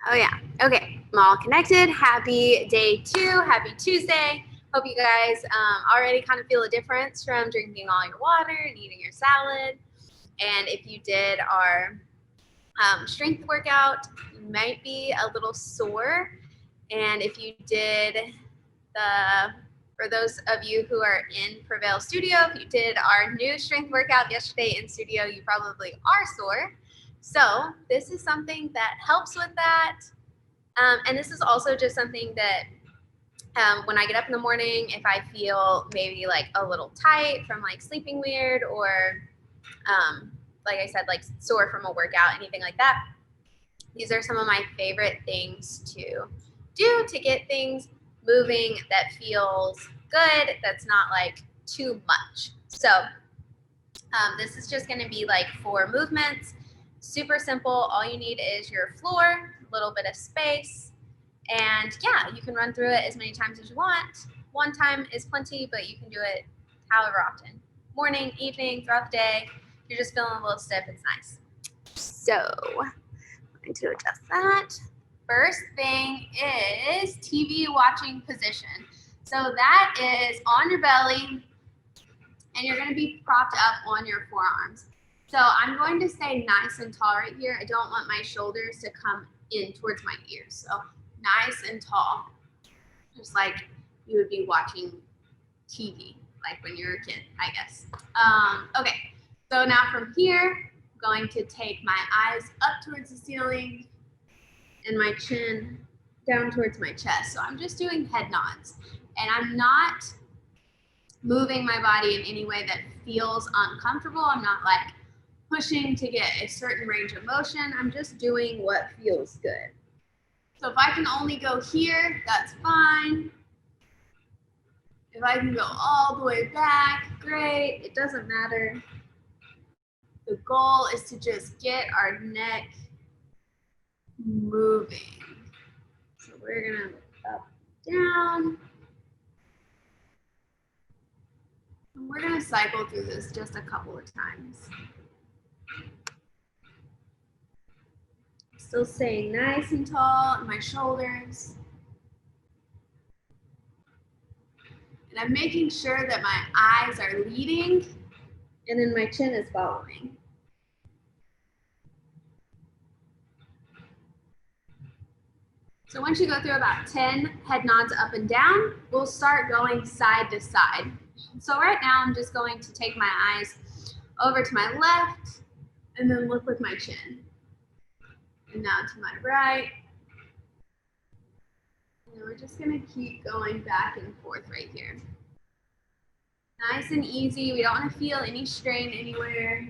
Oh yeah. Okay. I'm all connected. Happy day 2. Happy Tuesday. Hope you guys already kind of feel a difference from drinking all your water and eating your salad. And if you did our strength workout, you might be a little sore. And if you did for those of you who are in Prevail Studio, if you did our new strength workout yesterday in studio, you probably are sore. So this is something that helps with that. And this is also just something that when I get up in the morning, if I feel maybe like a little tight from like sleeping weird or like I said, like sore from a workout, anything like that, these are some of my favorite things to do to get things moving that feels good, that's not like too much. So this is just going to be like 4 movements, super simple. All you need is your floor, a little bit of space, and yeah, you can run through it as many times as you want. 1 time is plenty, but you can do it however often. Morning, evening, throughout the day. If you're just feeling a little stiff, it's nice. So I'm going to adjust that. First thing is TV watching position. So that is on your belly, and you're going to be propped up on your forearms. So I'm going to stay nice and tall right here. I don't want my shoulders to come in towards my ears. So nice and tall, just like you would be watching TV, like when you were a kid, I guess. Okay, so now from here, I'm going to take my eyes up towards the ceiling and my chin down towards my chest. So I'm just doing head nods, and I'm not moving my body in any way that feels uncomfortable. I'm not like pushing to get a certain range of motion. I'm just doing what feels good. So if I can only go here, that's fine. If I can go all the way back, great. It doesn't matter. The goal is to just get our neck moving. So we're gonna up, down. And we're gonna cycle through this just a couple of times. Still staying nice and tall in my shoulders. And I'm making sure that my eyes are leading and then my chin is following. So once you go through about 10 head nods up and down, we'll start going side to side. So right now I'm just going to take my eyes over to my left and then look with my chin. And now to my right. And we're just gonna keep going back and forth right here. Nice and easy. We don't want to feel any strain anywhere.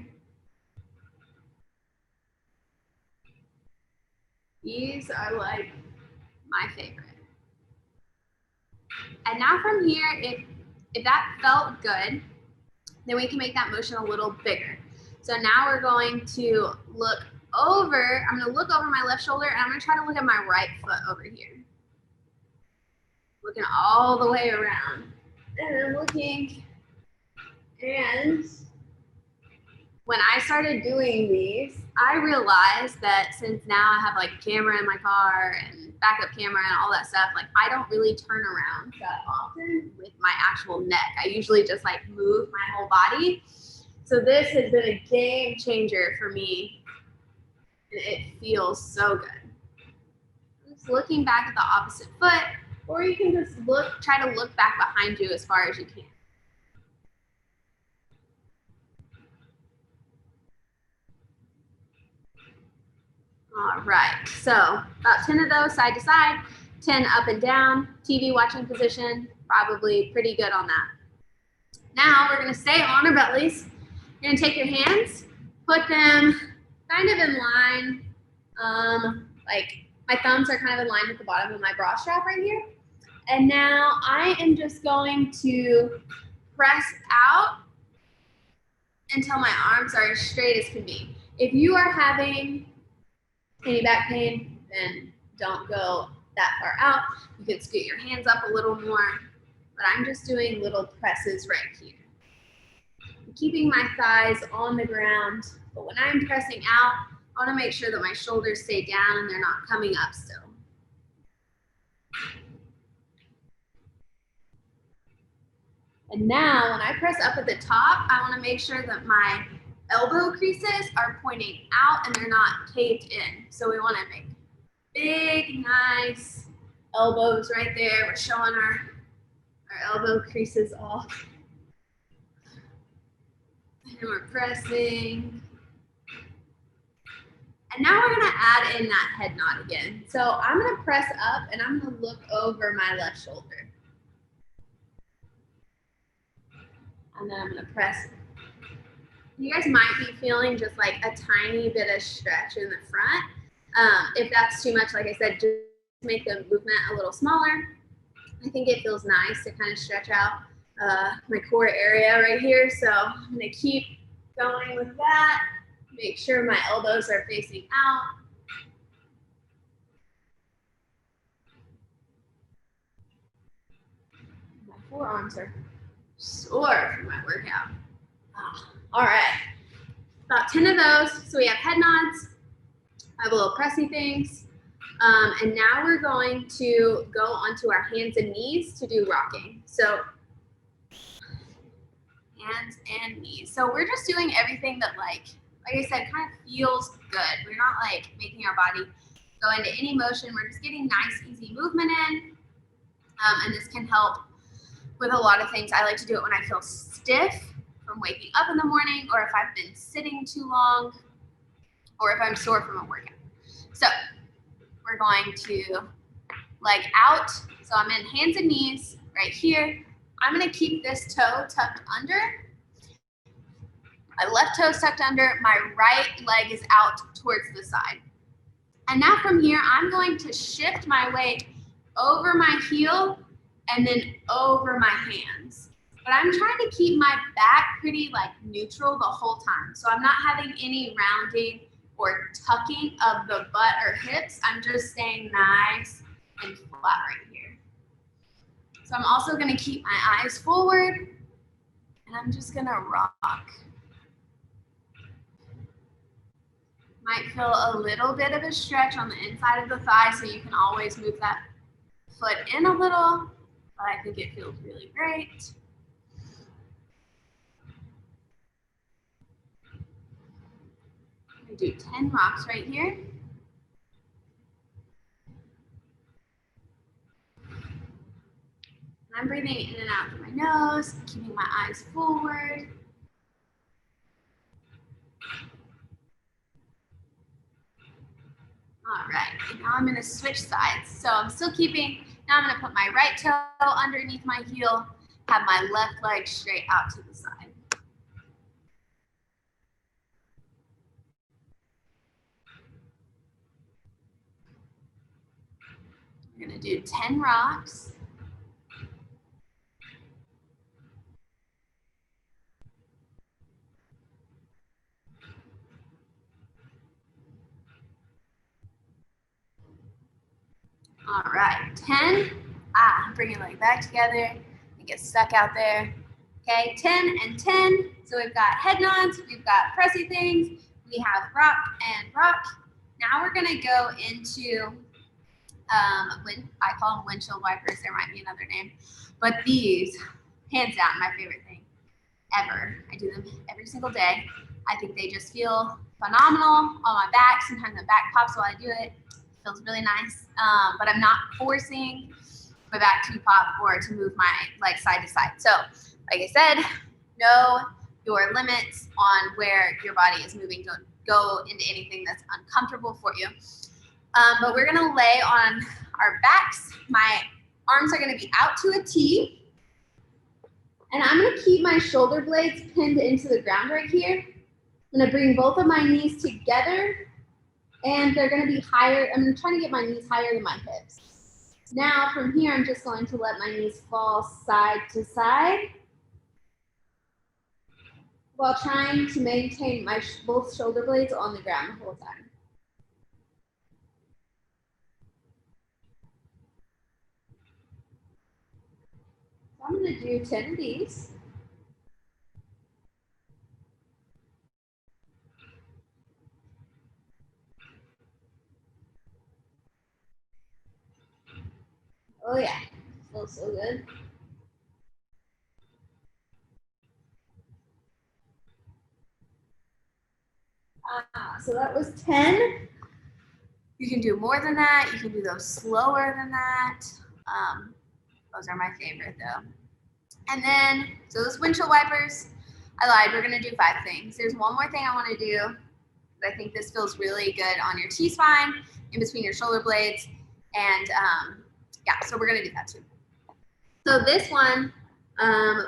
These are like my favorite. And now from here, if that felt good, then we can make that motion a little bigger. So now we're going to look over. I'm going to look over my left shoulder, and I'm going to try to look at my right foot over here. Looking all the way around. And I'm looking. And when I started doing these, I realized that since now I have like a camera in my car and backup camera and all that stuff, like I don't really turn around that often with my actual neck. I usually just like move my whole body. So this has been a game changer for me, and it feels so good. Just looking back at the opposite foot, or you can just try to look back behind you as far as you can. All right, so about 10 of those side to side, 10 up and down, TV watching position, probably pretty good on that. Now we're gonna stay on our bellies. You're gonna take your hands, put them kind of in line, like my thumbs are kind of in line with the bottom of my bra strap right here. And now I am just going to press out until my arms are as straight as can be. If you are having any back pain, then don't go that far out. You can scoot your hands up a little more, but I'm just doing little presses right here. I'm keeping my thighs on the ground, but when I'm pressing out, I want to make sure that my shoulders stay down and they're not coming up still. And now when I press up at the top, I want to make sure that my elbow creases are pointing out and they're not caved in. So we want to make big, nice elbows right there. We're showing our elbow creases off. And we're pressing. And now we're gonna add in that head nod again. So I'm gonna press up and I'm gonna look over my left shoulder. And then I'm gonna press. You guys might be feeling just like a tiny bit of stretch in the front. If that's too much, like I said, just make the movement a little smaller. I think it feels nice to kind of stretch out my core area right here. So I'm gonna keep going with that. Make sure my elbows are facing out. My forearms are sore from my workout. All right, about 10 of those. So we have head nods. I have a little pressy things. And now we're going to go onto our hands and knees to do rocking. So hands and knees. So we're just doing everything that like I said, kind of feels good. We're not like making our body go into any motion. We're just getting nice, easy movement in. And this can help with a lot of things. I like to do it when I feel stiff from waking up in the morning, or if I've been sitting too long, or if I'm sore from a workout. So we're going to leg out. So I'm in hands and knees right here. I'm gonna keep this toe tucked under. My left toe is tucked under, my right leg is out towards the side. And now from here, I'm going to shift my weight over my heel and then over my hands. But I'm trying to keep my back pretty like neutral the whole time. So I'm not having any rounding or tucking of the butt or hips. I'm just staying nice and flat right here. So I'm also gonna keep my eyes forward and I'm just gonna rock. Might feel a little bit of a stretch on the inside of the thigh, so you can always move that foot in a little, but I think it feels really great. I'm gonna do 10 rocks right here. And I'm breathing in and out through my nose, keeping my eyes forward. All right, and now I'm gonna switch sides. So I'm still keeping, now I'm gonna put my right toe underneath my heel, have my left leg straight out to the side. We're gonna do 10 rocks. All right, 10. Bring your leg back together and get stuck out there. Okay, 10 and 10. So we've got head nods, we've got pressy things, we have rock and rock. Now we're gonna go into, I call them windshield wipers, there might be another name, but these, hands down, my favorite thing ever. I do them every single day. I think they just feel phenomenal on my back. Sometimes the back pops while I do it. Feels really nice, but I'm not forcing my back to pop or to move my leg side to side. So, like I said, know your limits on where your body is moving. Don't go into anything that's uncomfortable for you. But we're gonna lay on our backs. My arms are gonna be out to a T. And I'm gonna keep my shoulder blades pinned into the ground right here. I'm gonna bring both of my knees together and they're gonna be higher. I'm trying to get my knees higher than my hips. Now from here, I'm just going to let my knees fall side to side while trying to maintain my both shoulder blades on the ground the whole time. So I'm gonna do 10 of these. Oh yeah, feels so good. So that was 10. You can do more than that. You can do those slower than that. Those are my favorite though. And then, so those windshield wipers, I lied, we're gonna do 5 things. There's one more thing I wanna do. I think this feels really good on your T-spine, in between your shoulder blades. And yeah, so we're gonna do that too. So this one,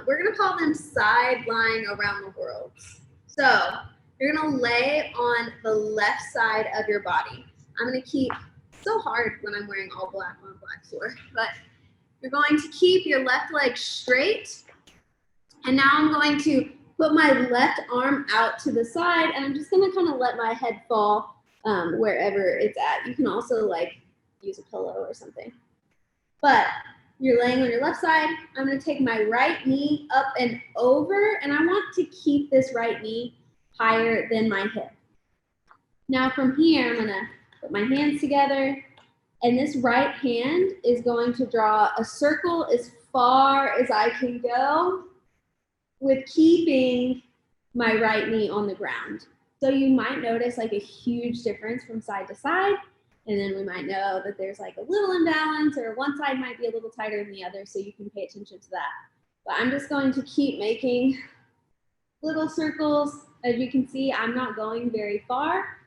we're gonna call them side lying around the world. So you're gonna lay on the left side of your body. I'm gonna keep, so hard when I'm wearing all black on a black floor, but you're going to keep your left leg straight. And now I'm going to put my left arm out to the side, and I'm just gonna kind of let my head fall wherever it's at. You can also like use a pillow or something. But you're laying on your left side. I'm gonna take my right knee up and over, and I want to keep this right knee higher than my hip. Now from here, I'm gonna put my hands together, and this right hand is going to draw a circle as far as I can go with keeping my right knee on the ground. So you might notice like a huge difference from side to side. And then we might know that there's like a little imbalance, or one side might be a little tighter than the other, so you can pay attention to that. But I'm just going to keep making little circles. As you can see, I'm not going very far.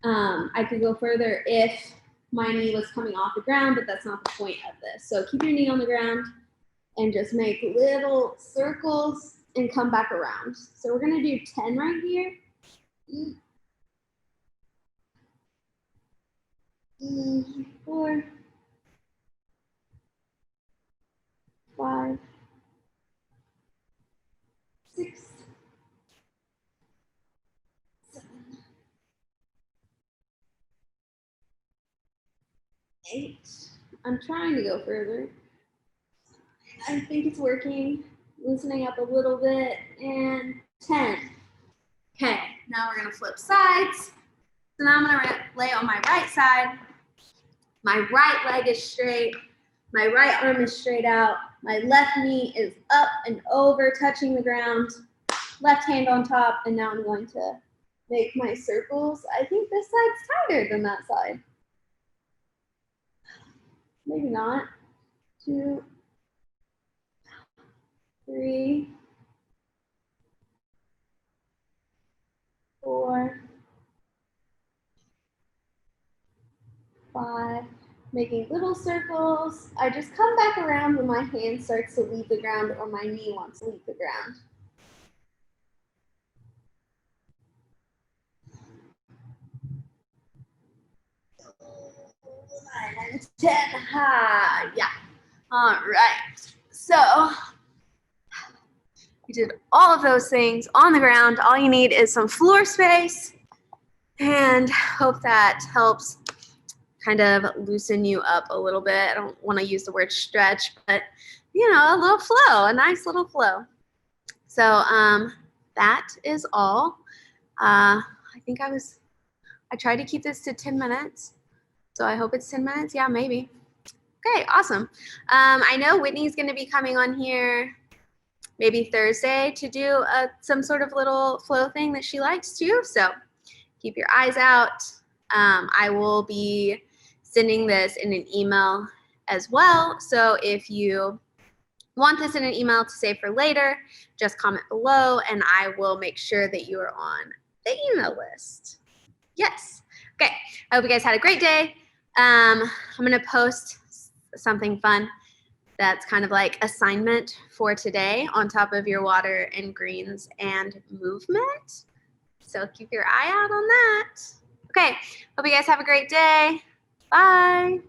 I could go further if my knee was coming off the ground, but that's not the point of this. So keep your knee on the ground and just make little circles and come back around. So we're gonna do 10 right here. 4, 5, 6, 7, 8. I'm trying to go further. I think it's working. Loosening up a little bit, and 10. Okay, now we're gonna flip sides. So now I'm gonna lay on my right side. My right leg is straight. My right arm is straight out. My left knee is up and over, touching the ground. Left hand on top, and now I'm going to make my circles. I think this side's tighter than that side. Maybe not. 2, 3, 4, 5. Making little circles. I just come back around when my hand starts to leave the ground or my knee wants to leave the ground. 9 and 10. Ha, yeah. All right. So you did all of those things on the ground. All you need is some floor space, and hope that helps kind of loosen you up a little bit. I don't want to use the word stretch, but you know, a little flow, a nice little flow. So that is all. I think I tried to keep this to 10 minutes. So I hope it's 10 minutes. Yeah, maybe. Okay, awesome. I know Whitney's going to be coming on here maybe Thursday to do some sort of little flow thing that she likes too. So keep your eyes out. I will be sending this in an email as well. So if you want this in an email to save for later, just comment below and I will make sure that you are on the email list. Yes. Okay. I hope you guys had a great day. I'm going to post something fun that's kind of like assignment for today on top of your water and greens and movement. So keep your eye out on that. Okay. Hope you guys have a great day. Bye.